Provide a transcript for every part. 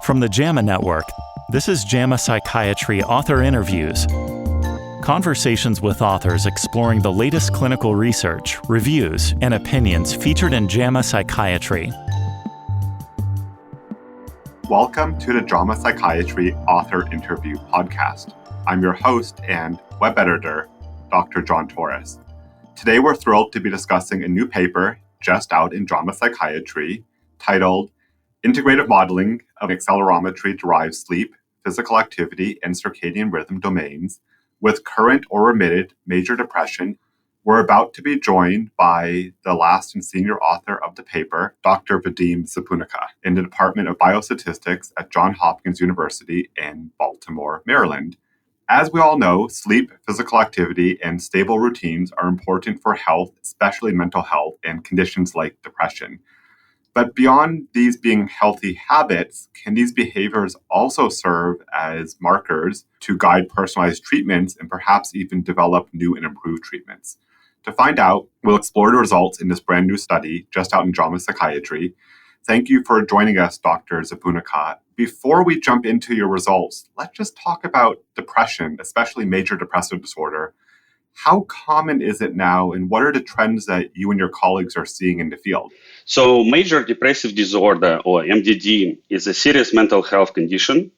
From the JAMA Network, this is JAMA Psychiatry Author Interviews. Conversations with authors exploring the latest clinical research, reviews, and opinions featured in JAMA Psychiatry. Welcome to the JAMA Psychiatry Author Interview Podcast. I'm your host and web editor, Dr. John Torous. Today we're thrilled to be discussing a new paper just out in JAMA Psychiatry titled Integrative Modeling of Accelerometry-Derived Sleep, Physical Activity, and Circadian Rhythm Domains with Current or Remitted Major Depression. We're about to be joined by the last and senior author of the paper, Dr. Vadim Zipunnikov, in the Department of Biostatistics at Johns Hopkins University in Baltimore, Maryland. As we all know, sleep, physical activity, and stable routines are important for health, especially mental health and conditions like depression. But beyond these being healthy habits, can these behaviors also serve as markers to guide personalized treatments and perhaps even develop new and improved treatments? To find out, we'll explore the results in this brand new study just out in JAMA Psychiatry. Thank you for joining us, Dr. Zipunnikov. Before we jump into your results, let's just talk about depression, especially major depressive disorder. How common is it now, and what are the trends that you and your colleagues are seeing in the field? So major depressive disorder, or MDD, is a serious mental health condition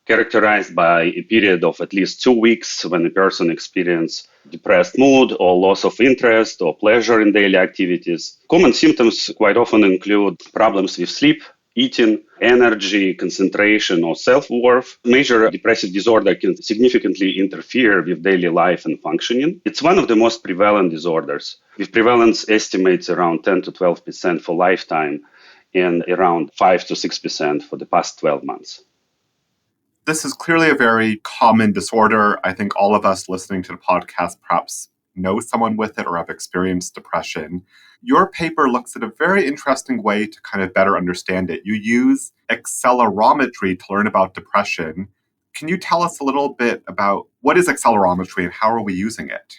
characterized by a period of at least 2 weeks when a person experiences depressed mood or loss of interest or pleasure in daily activities. Common symptoms quite often include problems with sleep, eating, energy, concentration, or self-worth. Major depressive disorder can significantly interfere with daily life and functioning. It's one of the most prevalent disorders, with prevalence estimates around 10 to 12% for lifetime and around 5 to 6% for the past 12 months. This is clearly a very common disorder. I think all of us listening to the podcast perhaps know someone with it or have experienced depression. Your paper looks at a very interesting way to kind of better understand it. You use accelerometry to learn about depression. Can you tell us a little bit about what is accelerometry and how are we using it?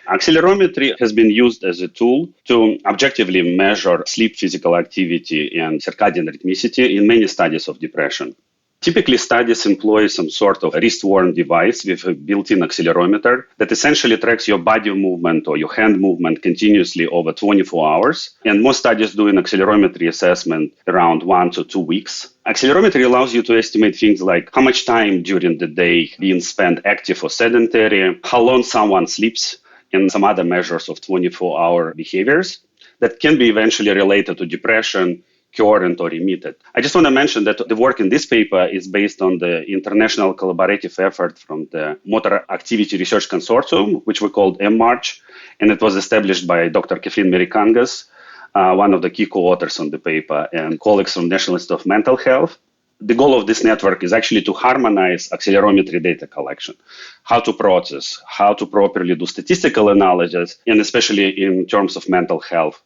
Accelerometry has been used as a tool to objectively measure sleep, physical activity, and circadian rhythmicity in many studies of depression. Typically, studies employ some sort of wrist-worn device with a built-in accelerometer that essentially tracks your body movement or your hand movement continuously over 24 hours. And most studies do an accelerometry assessment around 1 to 2 weeks. Accelerometry allows you to estimate things like how much time during the day being spent active or sedentary, how long someone sleeps, and some other measures of 24-hour behaviors that can be eventually related to depression, current or remitted. I just want to mention that the work in this paper is based on the international collaborative effort from the Motor Activity Research Consortium, which we called MMARCH, and it was established by Dr. Kathleen Merikangas, one of the key co-authors on the paper, and colleagues from National Institute of Mental Health. The goal of this network is actually to harmonize accelerometry data collection, how to process, how to properly do statistical analysis, and especially in terms of mental health.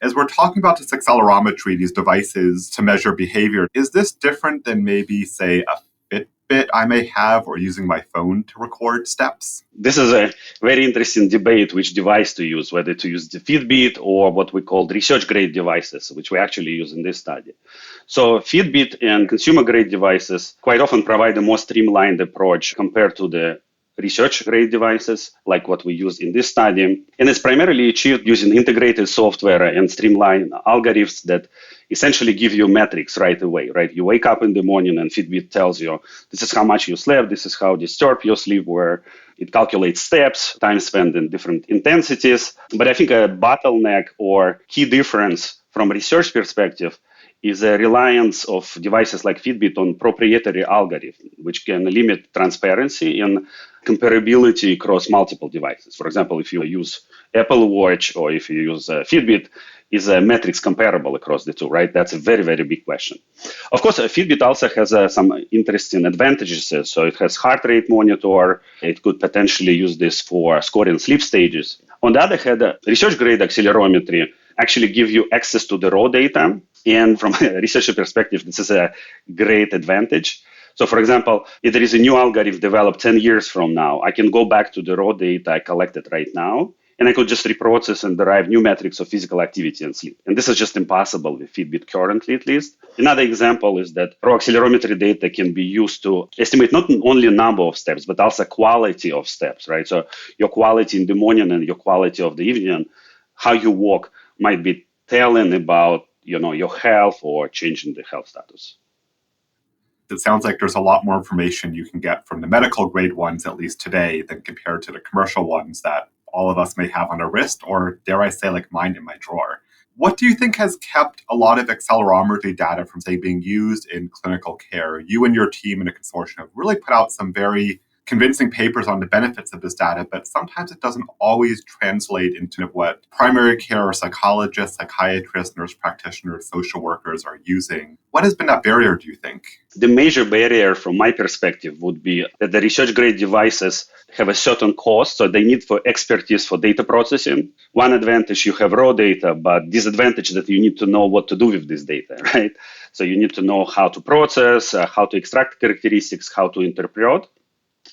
As we're talking about this accelerometry, these devices to measure behavior, is this different than maybe, say, a Fitbit I may have or using my phone to record steps? This is a very interesting debate which device to use, whether to use the Fitbit or what we call research-grade devices, which we actually use in this study. So Fitbit and consumer-grade devices quite often provide a more streamlined approach compared to the research-grade devices, like what we use in this study. And it's primarily achieved using integrated software and streamlined algorithms that essentially give you metrics right away, right? You wake up in the morning and Fitbit tells you, this is how much you slept, this is how disturbed your sleep were. It calculates steps, time spent in different intensities. But I think a bottleneck or key difference from a research perspective is a reliance of devices like Fitbit on proprietary algorithms, which can limit transparency and comparability across multiple devices. For example, if you use Apple Watch or if you use Fitbit, is metrics comparable across the two, right? That's a very, very big question. Of course, Fitbit also has some interesting advantages. So it has heart rate monitor. It could potentially use this for scoring sleep stages. On the other hand, research-grade accelerometry actually give you access to the raw data. And from a researcher perspective, this is a great advantage. So for example, if there is a new algorithm developed 10 years from now, I can go back to the raw data I collected right now and I could just reprocess and derive new metrics of physical activity and sleep. And this is just impossible with Fitbit currently, at least. Another example is that raw accelerometry data can be used to estimate not only number of steps, but also quality of steps, right? So your quality in the morning and your quality of the evening, how you walk might be telling about, your health or changing the health status. It sounds like there's a lot more information you can get from the medical grade ones, at least today, than compared to the commercial ones that all of us may have on our wrist, or dare I say, like mine in my drawer. What do you think has kept a lot of accelerometry data from, say, being used in clinical care? You and your team in a consortium have really put out some very convincing papers on the benefits of this data, but sometimes it doesn't always translate into what primary care or psychologists, psychiatrists, nurse practitioners, social workers are using. What has been that barrier, do you think? The major barrier from my perspective would be that the research-grade devices have a certain cost, so they need for expertise for data processing. One advantage, you have raw data, but disadvantage that you need to know what to do with this data, right? So you need to know how to process, how to extract characteristics, how to interpret.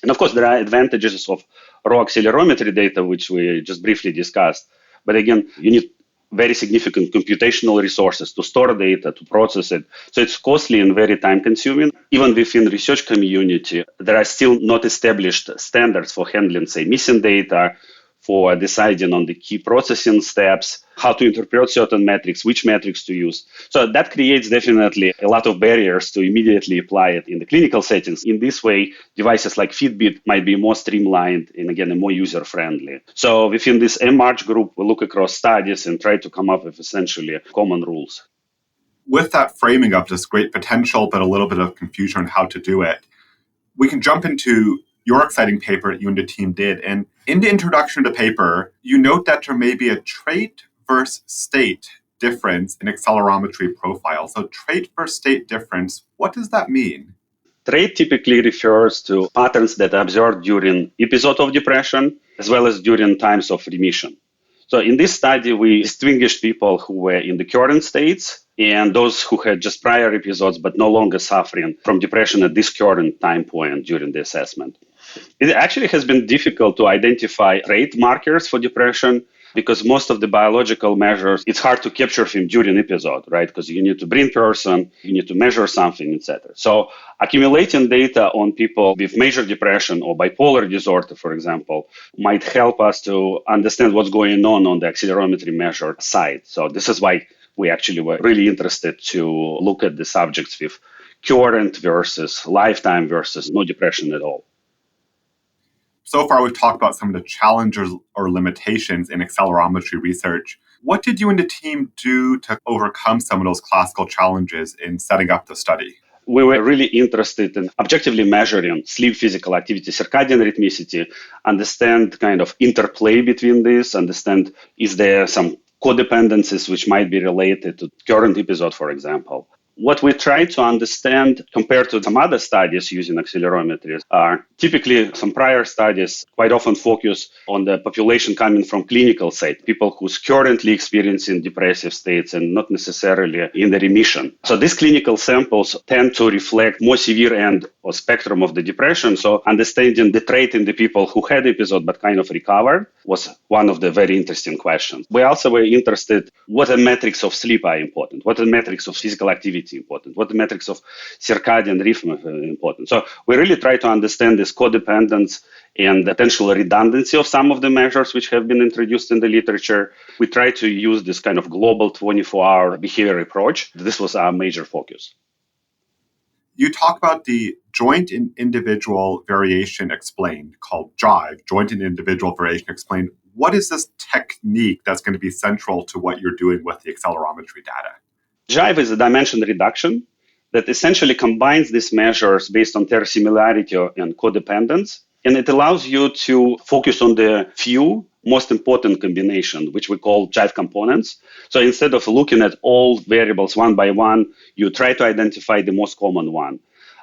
And of course, there are advantages of raw accelerometry data, which we just briefly discussed. But again, you need very significant computational resources to store data, to process it. So it's costly and very time consuming. Even within the research community, there are still not established standards for handling, say, missing data, for deciding on the key processing steps, how to interpret certain metrics, which metrics to use. So that creates definitely a lot of barriers to immediately apply it in the clinical settings. In this way, devices like Fitbit might be more streamlined and, again, more user-friendly. So within this MArch group, we look across studies and try to come up with essentially common rules. With that framing of this great potential, but a little bit of confusion on how to do it, we can jump into your exciting paper that you and the team did. And in the introduction to the paper, you note that there may be a trait versus state difference in accelerometry profile. So trait versus state difference, what does that mean? Trait typically refers to patterns that are observed during episodes of depression, as well as during times of remission. So in this study, we distinguished people who were in the current states and those who had just prior episodes but no longer suffering from depression at this current time point during the assessment. It actually has been difficult to identify trait markers for depression because most of the biological measures, it's hard to capture them during episode, right? Because you need to bring person, you need to measure something, etc. So accumulating data on people with major depression or bipolar disorder, for example, might help us to understand what's going on the accelerometry measure side. So this is why we actually were really interested to look at the subjects with current versus lifetime versus no depression at all. So far, we've talked about some of the challenges or limitations in accelerometry research. What did you and the team do to overcome some of those classical challenges in setting up the study? We were really interested in objectively measuring sleep, physical activity, circadian rhythmicity, understand kind of interplay between this, understand is there some codependencies which might be related to current episode, for example. What we try to understand compared to some other studies using accelerometry are typically some prior studies quite often focus on the population coming from clinical side, people who's currently experiencing depressive states and not necessarily in the remission. So these clinical samples tend to reflect more severe end or spectrum of the depression. So understanding the trait in the people who had episode but kind of recovered was one of the very interesting questions. We also were interested what the metrics of sleep are important, what the metrics of physical activity important, what the metrics of circadian rhythm are important. So we really try to understand this codependence and the potential redundancy of some of the measures which have been introduced in the literature. We try to use this kind of global 24-hour behavior approach. This was our major focus. You talk about the joint and individual variation explained, called Jive, joint and individual variation explained. What is this technique that's going to be central to what you're doing with the accelerometry data? Jive is a dimension reduction that essentially combines these measures based on their similarity and codependence, and it allows you to focus on the few most important combinations, which we call Jive components. So instead of looking at all variables one by one, you try to identify the most common one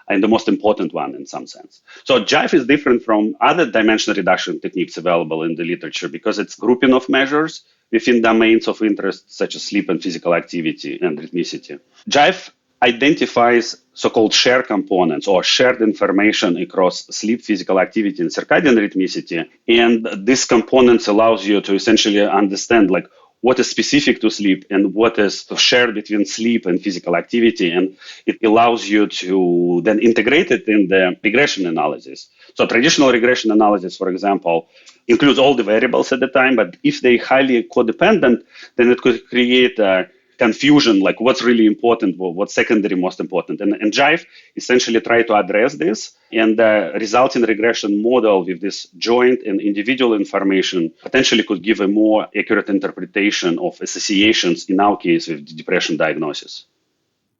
and the most important one in some sense. So Jive is different from other dimension reduction techniques available in the literature because it's grouping of measures within domains of interest such as sleep and physical activity and rhythmicity. Jive identifies so-called shared components or shared information across sleep, physical activity, and circadian rhythmicity. And these components allows you to essentially understand like what is specific to sleep and what is shared between sleep and physical activity. And it allows you to then integrate it in the regression analysis. So traditional regression analysis, for example, includes all the variables at the time, but if they highly codependent, then it could create a confusion, like what's really important, what's secondary most important. And Jive essentially try to address this, and the resulting regression model with this joint and individual information potentially could give a more accurate interpretation of associations, in our case, with depression diagnosis.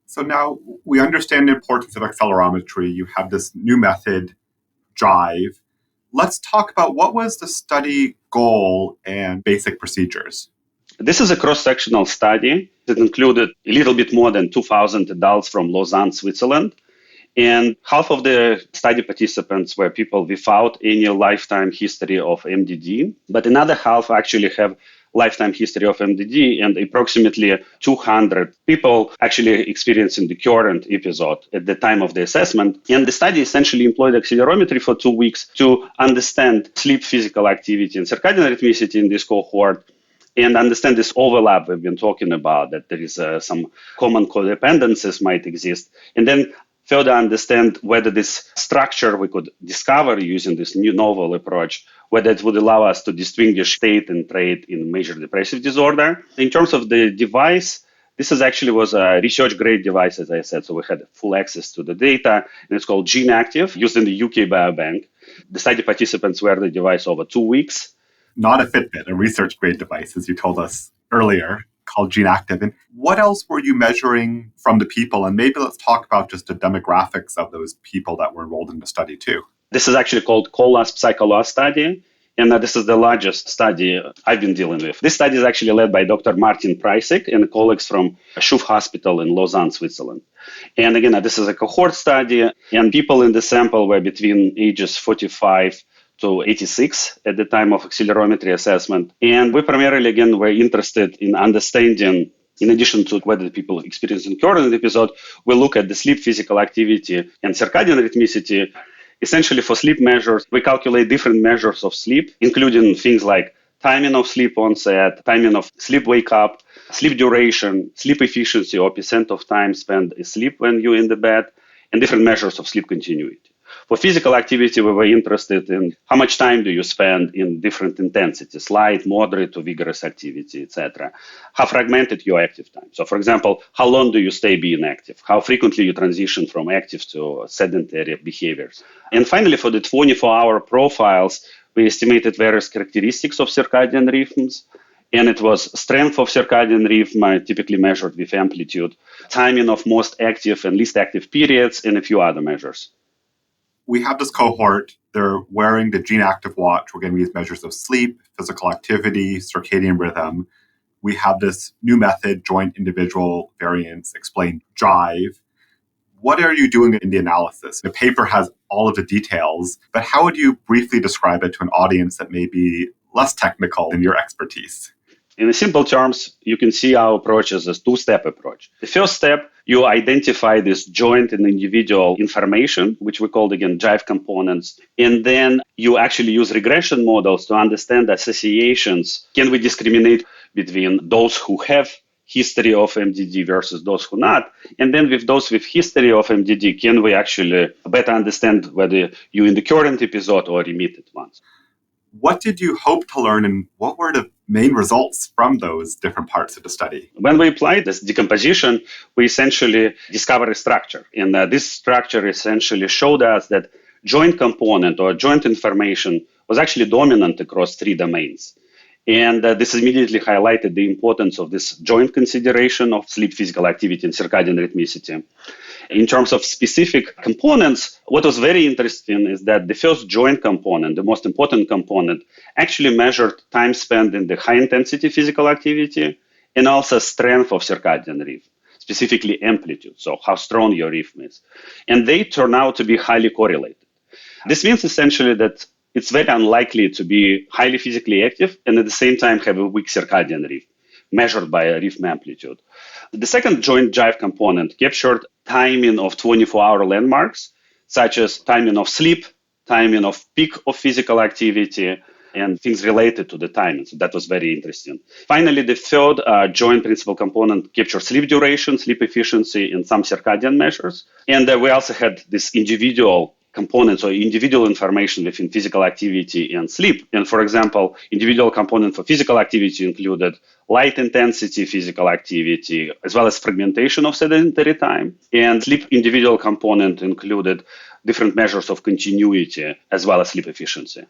So now we understand the importance of accelerometry. You have this new method, Jive. Let's talk about what was the study goal and basic procedures. This is a cross-sectional study that included a little bit more than 2,000 adults from Lausanne, Switzerland. And half of the study participants were people without any lifetime history of MDD, but another half actually have lifetime history of MDD, and approximately 200 people actually experiencing the current episode at the time of the assessment. And the study essentially employed accelerometry for 2 weeks to understand sleep, physical activity, and circadian rhythmicity in this cohort, and understand this overlap we've been talking about, that there is some common codependencies might exist. And then further understand whether this structure we could discover using this new novel approach, whether it would allow us to distinguish state and trait in major depressive disorder. In terms of the device, this was a research-grade device, as I said, so we had full access to the data, and it's called GeneActive, used in the UK Biobank. The study participants wear the device over 2 weeks. Not a Fitbit, a research-grade device, as you told us earlier, called GeneActive. And what else were you measuring from the people? And maybe let's talk about just the demographics of those people that were enrolled in the study too. This is actually called CoLAS PsychoLoss study, and this is the largest study I've been dealing with. This study is actually led by Dr. Martin Preissig and colleagues from Schuf Hospital in Lausanne, Switzerland. And again, this is a cohort study, and people in the sample were between ages 45 to 86 at the time of accelerometry assessment. And we primarily, again, were interested in understanding, in addition to whether people experiencing current episode, we look at the sleep, physical activity, and circadian rhythmicity. Essentially, for sleep measures, we calculate different measures of sleep, including things like timing of sleep onset, timing of sleep wake up, sleep duration, sleep efficiency or percent of time spent asleep when you're in the bed, and different measures of sleep continuity. For physical activity, we were interested in how much time do you spend in different intensities, light, moderate to vigorous activity, etc. How fragmented your active time. So, for example, how long do you stay being active? How frequently you transition from active to sedentary behaviors? And finally, for the 24-hour profiles, we estimated various characteristics of circadian rhythms. And it was strength of circadian rhythm, typically measured with amplitude, timing of most active and least active periods, and a few other measures. We have this cohort, they're wearing the GeneActive watch. We're getting these measures of sleep, physical activity, circadian rhythm. We have this new method, joint individual variance, explained Jive. What are you doing in the analysis? The paper has all of the details, but how would you briefly describe it to an audience that may be less technical in your expertise? In simple terms, you can see our approach as a two-step approach. The first step, you identify this joint and individual information, which we call, again, Jive components. And then you actually use regression models to understand associations. Can we discriminate between those who have history of MDD versus those who not? And then with those with history of MDD, can we actually better understand whether you're in the current episode or remitted ones? What did you hope to learn, and what were the main results from those different parts of the study? When we applied this decomposition, we essentially discovered a structure. And this structure essentially showed us that joint component or joint information was actually dominant across 3 domains. And this immediately highlighted the importance of this joint consideration of sleep, physical activity, and circadian rhythmicity. In terms of specific components, what was very interesting is that the first joint component, the most important component, actually measured time spent in the high-intensity physical activity and also strength of circadian rhythm, specifically amplitude, so how strong your rhythm is. And they turn out to be highly correlated. This means essentially that it's very unlikely to be highly physically active and at the same time have a weak circadian rhythm. measured by a rhythm amplitude. The second joint Jive component captured timing of 24-hour landmarks, such as timing of sleep, timing of peak of physical activity, and things related to the timing. So that was very interesting. Finally, the third joint principal component captured sleep duration, sleep efficiency, and some circadian measures. And we also had this individual components or individual information within physical activity and sleep. And for example, individual component for physical activity included light intensity physical activity, as well as fragmentation of sedentary time. And sleep individual component included different measures of continuity, as well as sleep efficiency.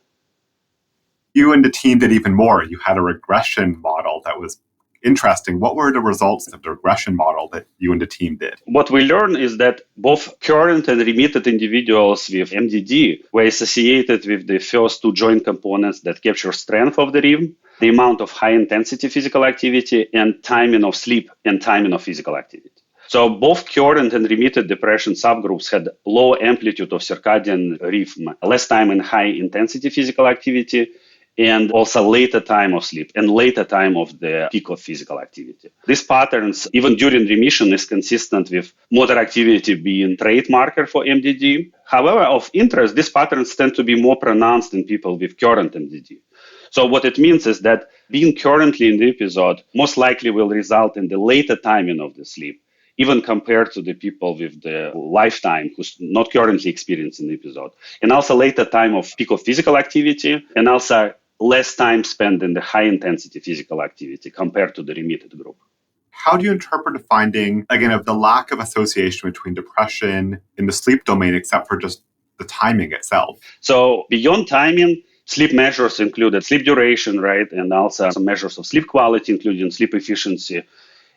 You and the team did even more. You had a regression model that was interesting. What were the results of the regression model that you and the team did? What we learned is that both current and remitted individuals with MDD were associated with the first two joint components that capture strength of the rhythm, the amount of high-intensity physical activity, and timing of sleep and timing of physical activity. So both current and remitted depression subgroups had low amplitude of circadian rhythm, less time in high-intensity physical activity, and also later time of sleep and later time of the peak of physical activity. These patterns, even during remission, is consistent with motor activity being trait marker for MDD. However, of interest, these patterns tend to be more pronounced in people with current MDD. So what it means is that being currently in the episode most likely will result in the later timing of the sleep, even compared to the people with the lifetime who's not currently experiencing the episode. And also later time of peak of physical activity, and also less time spent in the high-intensity physical activity compared to the remitted group. How do you interpret the finding, again, of the lack of association between depression in the sleep domain, except for just the timing itself? So beyond timing, sleep measures included sleep duration, right? And also some measures of sleep quality, including sleep efficiency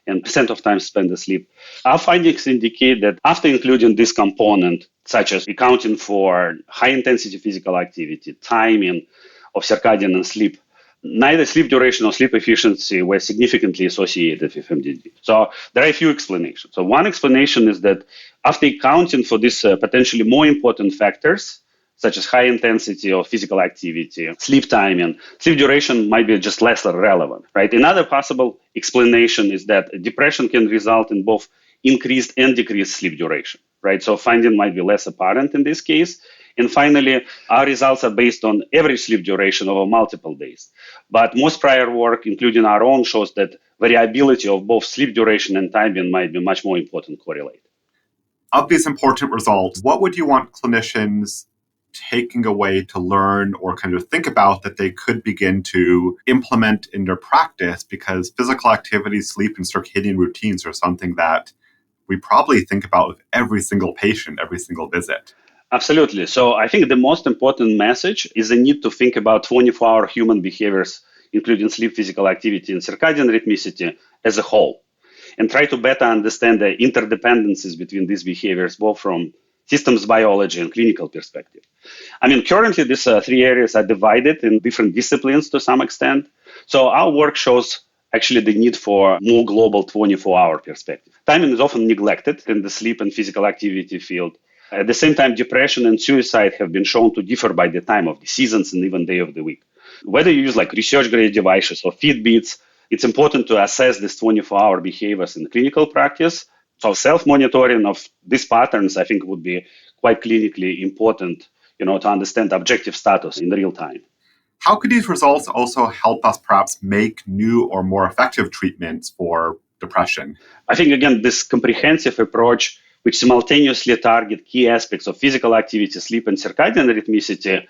and percent of time spent asleep. Our findings indicate that after including this component, such as accounting for high-intensity physical activity, timing of circadian and sleep, neither sleep duration or sleep efficiency were significantly associated with MDD. So there are a few explanations. So one explanation is that after accounting for these potentially more important factors, such as high intensity of physical activity, sleep timing, sleep duration might be just less relevant, right? Another possible explanation is that depression can result in both increased and decreased sleep duration, right? So finding might be less apparent in this case. And finally, our results are based on average sleep duration over multiple days. But most prior work, including our own, shows that variability of both sleep duration and timing might be much more important correlate. Of these important results, what would you want clinicians taking away to learn or kind of think about that they could begin to implement in their practice? Because physical activity, sleep, and circadian routines are something that we probably think about with every single patient, every single visit. Absolutely. So I think the most important message is the need to think about 24-hour human behaviors, including sleep, physical activity, and circadian rhythmicity as a whole, and try to better understand the interdependencies between these behaviors, both from systems biology and clinical perspective. I mean, currently these three areas are divided in different disciplines to some extent. So our work shows actually the need for more global 24-hour perspective. Timing is often neglected in the sleep and physical activity field. At the same time, depression and suicide have been shown to differ by the time of the seasons and even day of the week. Whether you use like research-grade devices or Fitbits, it's important to assess these 24-hour behaviors in clinical practice. So self-monitoring of these patterns, I think, would be quite clinically important, to understand objective status in real time. How could these results also help us perhaps make new or more effective treatments for depression? I think, again, this comprehensive approach, which simultaneously target key aspects of physical activity, sleep, and circadian rhythmicity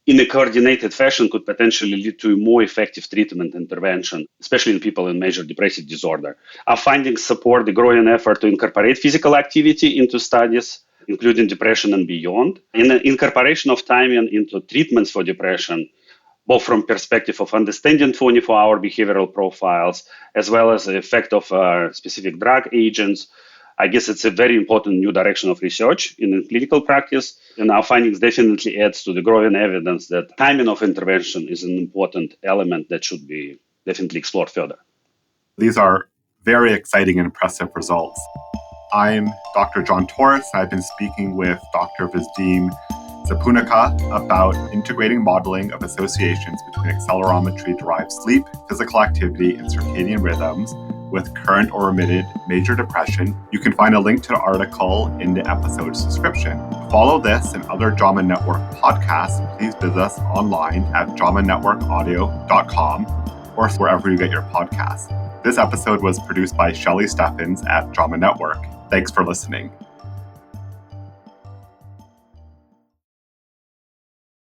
in a coordinated fashion could potentially lead to a more effective treatment intervention, especially in people in major depressive disorder. Our findings support the growing effort to incorporate physical activity into studies, including depression and beyond, and the incorporation of timing into treatments for depression, both from perspective of understanding 24-hour behavioral profiles, as well as the effect of specific drug agents. I guess it's a very important new direction of research in clinical practice, and our findings definitely adds to the growing evidence that timing of intervention is an important element that should be definitely explored further. These are very exciting and impressive results. I'm Dr. John Torous. I've been speaking with Dr. Vadim Zipunnikov about integrating modeling of associations between accelerometry-derived sleep, physical activity, and circadian rhythms with current or remitted major depression. You can find a link to the article in the episode's description. To follow this and other JAMA Network podcasts, please visit us online at jamanetworkaudio.com or wherever you get your podcasts. This episode was produced by Shelley Steffens at JAMA Network. Thanks for listening.